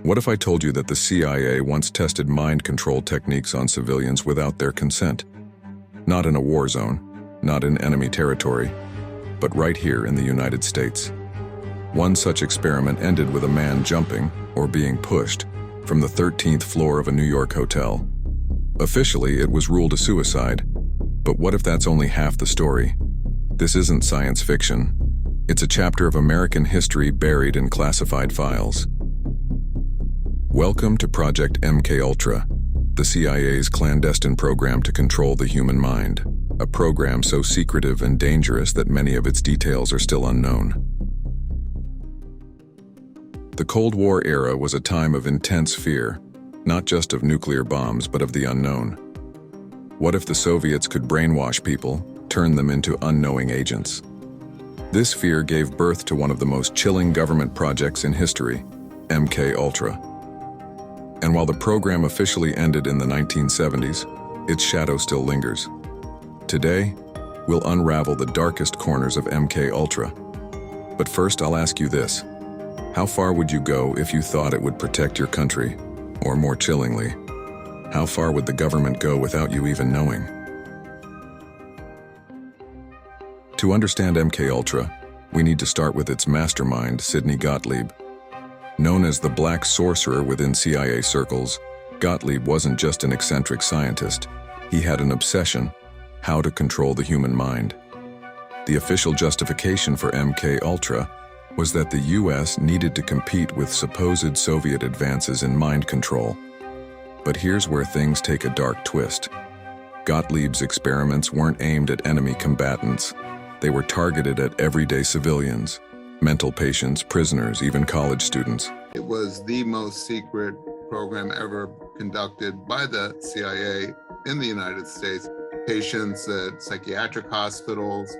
What if I told you that the CIA once tested mind control techniques on civilians without their consent? Not in a war zone, not in enemy territory, but right here in the United States. One such experiment ended with a man jumping, or being pushed, from the 13th floor of a New York hotel. Officially, it was ruled a suicide. But what if that's only half the story? This isn't science fiction. It's a chapter of American history buried in classified files. Welcome to Project MKUltra, the CIA's clandestine program to control the human mind, a program so secretive and dangerous that many of its details are still unknown. The Cold War era was a time of intense fear, not just of nuclear bombs, but of the unknown. What if the Soviets could brainwash people, turn them into unknowing agents? This fear gave birth to one of the most chilling government projects in history, MKUltra. And while the program officially ended in the 1970s, its shadow still lingers. Today, we'll unravel the darkest corners of MKUltra. But first, I'll ask you this. How far would you go if you thought it would protect your country? Or more chillingly, how far would the government go without you even knowing? To understand MKUltra, we need to start with its mastermind, Sidney Gottlieb. Known as the Black Sorcerer within CIA circles, Gottlieb wasn't just an eccentric scientist. He had an obsession: how to control the human mind. The official justification for MKUltra was that the US needed to compete with supposed Soviet advances in mind control. But here's where things take a dark twist. Gottlieb's experiments weren't aimed at enemy combatants. They were targeted at everyday civilians, mental patients, prisoners, even college students. It was the most secret program ever conducted by the CIA in the United States. Patients at psychiatric hospitals,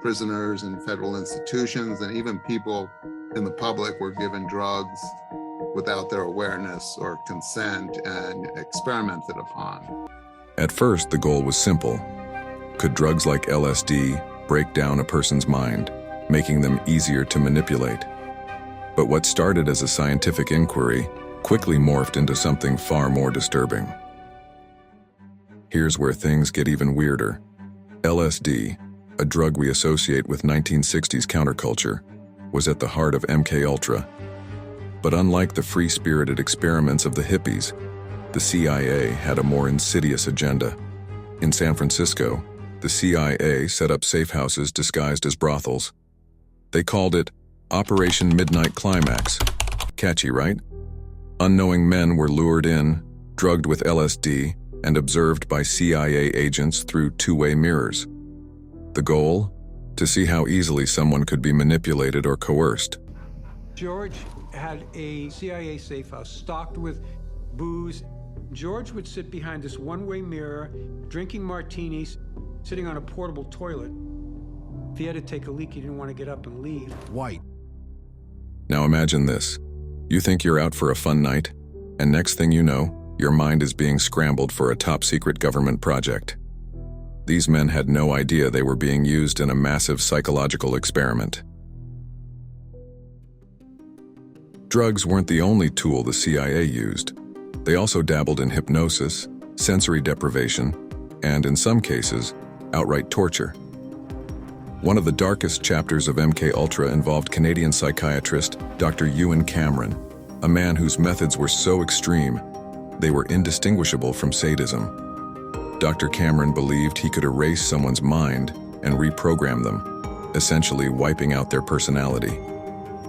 prisoners in federal institutions, and even people in the public were given drugs without their awareness or consent and experimented upon. At first, the goal was simple. Could drugs like LSD break down a person's mind, making them easier to manipulate? But what started as a scientific inquiry quickly morphed into something far more disturbing. Here's where things get even weirder. LSD, a drug we associate with 1960s counterculture, was at the heart of MKUltra. But unlike the free-spirited experiments of the hippies, the CIA had a more insidious agenda. In San Francisco, the CIA set up safe houses disguised as brothels. They called it Operation Midnight Climax. Catchy, right? Unknowing men were lured in, drugged with LSD, and observed by CIA agents through two-way mirrors. The goal? To see how easily someone could be manipulated or coerced. George had a CIA safe house stocked with booze. George would sit behind this one-way mirror, drinking martinis, sitting on a portable toilet. If he had to take a leak, he didn't want to get up and leave. White. Now imagine this. You think you're out for a fun night, and next thing you know, your mind is being scrambled for a top-secret government project. These men had no idea they were being used in a massive psychological experiment. Drugs weren't the only tool the CIA used. They also dabbled in hypnosis, sensory deprivation, and in some cases, outright torture. One of the darkest chapters of MKUltra involved Canadian psychiatrist Dr. Ewan Cameron, a man whose methods were so extreme, they were indistinguishable from sadism. Dr. Cameron believed he could erase someone's mind and reprogram them, essentially wiping out their personality.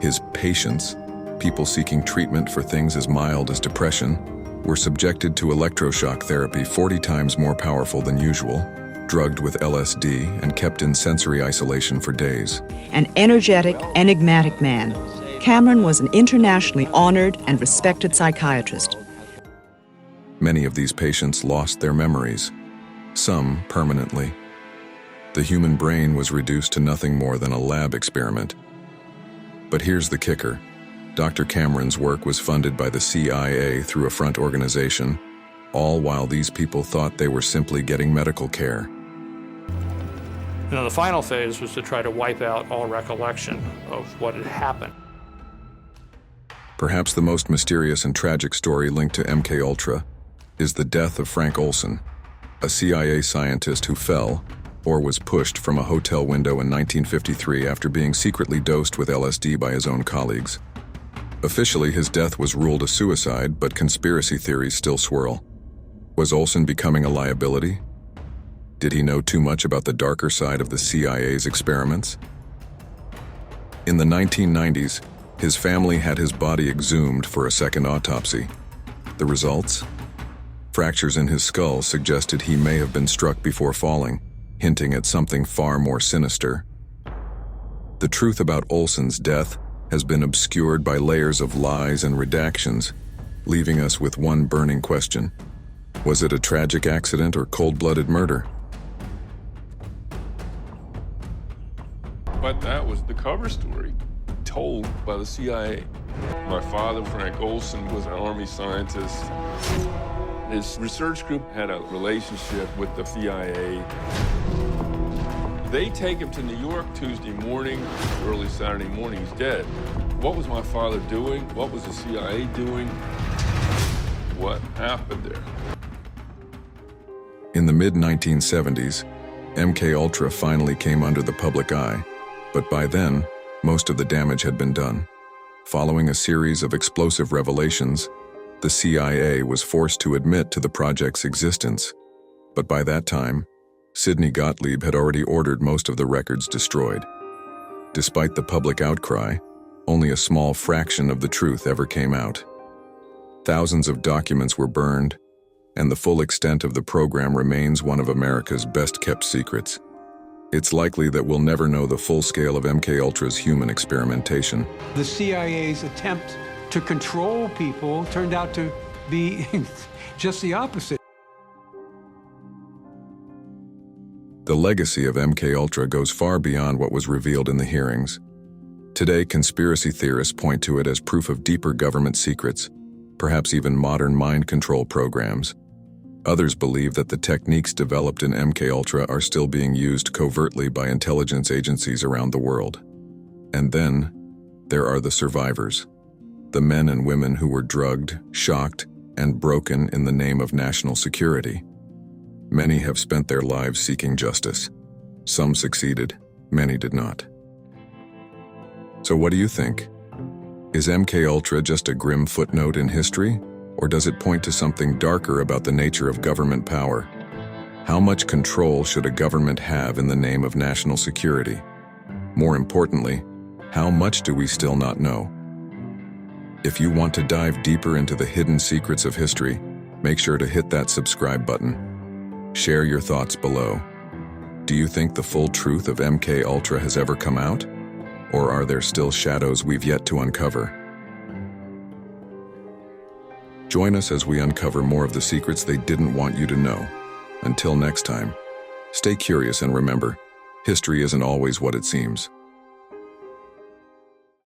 His patients, people seeking treatment for things as mild as depression, were subjected to electroshock therapy 40 times more powerful than usual, drugged with LSD, and kept in sensory isolation for days. An energetic, enigmatic man, Cameron was an internationally honored and respected psychiatrist. Many of these patients lost their memories, some permanently. The human brain was reduced to nothing more than a lab experiment. But here's the kicker. Dr. Cameron's work was funded by the CIA through a front organization, all while these people thought they were simply getting medical care. And then the final phase was to try to wipe out all recollection of what had happened. Perhaps the most mysterious and tragic story linked to MKUltra is the death of Frank Olson, a CIA scientist who fell, or was pushed from a hotel window in 1953 after being secretly dosed with LSD by his own colleagues. Officially, his death was ruled a suicide, but conspiracy theories still swirl. Was Olson becoming a liability? Did he know too much about the darker side of the CIA's experiments? In the 1990s, his family had his body exhumed for a second autopsy. The results? Fractures in his skull suggested he may have been struck before falling, hinting at something far more sinister. The truth about Olson's death has been obscured by layers of lies and redactions, leaving us with one burning question. Was it a tragic accident or cold-blooded murder? But that was the cover story, told by the CIA. My father, Frank Olson, was an Army scientist. His research group had a relationship with the CIA. They take him to New York Tuesday morning, early Saturday morning, he's dead. What was my father doing? What was the CIA doing? What happened there? In the mid-1970s, MKUltra finally came under the public eye, but by then, most of the damage had been done. Following a series of explosive revelations, the CIA was forced to admit to the project's existence. But by that time, Sidney Gottlieb had already ordered most of the records destroyed. Despite the public outcry, only a small fraction of the truth ever came out. Thousands of documents were burned, and the full extent of the program remains one of America's best-kept secrets. It's likely that we'll never know the full scale of MKUltra's human experimentation. The CIA's attempt to control people turned out to be just the opposite. The legacy of MKUltra goes far beyond what was revealed in the hearings. Today, conspiracy theorists point to it as proof of deeper government secrets, perhaps even modern mind control programs. Others believe that the techniques developed in MKUltra are still being used covertly by intelligence agencies around the world. And then, there are the survivors, the men and women who were drugged, shocked, and broken in the name of national security. Many have spent their lives seeking justice. Some succeeded, many did not. So what do you think? Is MKUltra just a grim footnote in history, or does it point to something darker about the nature of government power? How much control should a government have in the name of national security? More importantly, how much do we still not know? If you want to dive deeper into the hidden secrets of history, make sure to hit that subscribe button. Share your thoughts below. Do you think the full truth of MKUltra has ever come out? Or are there still shadows we've yet to uncover? Join us as we uncover more of the secrets they didn't want you to know. Until next time, stay curious and remember, history isn't always what it seems.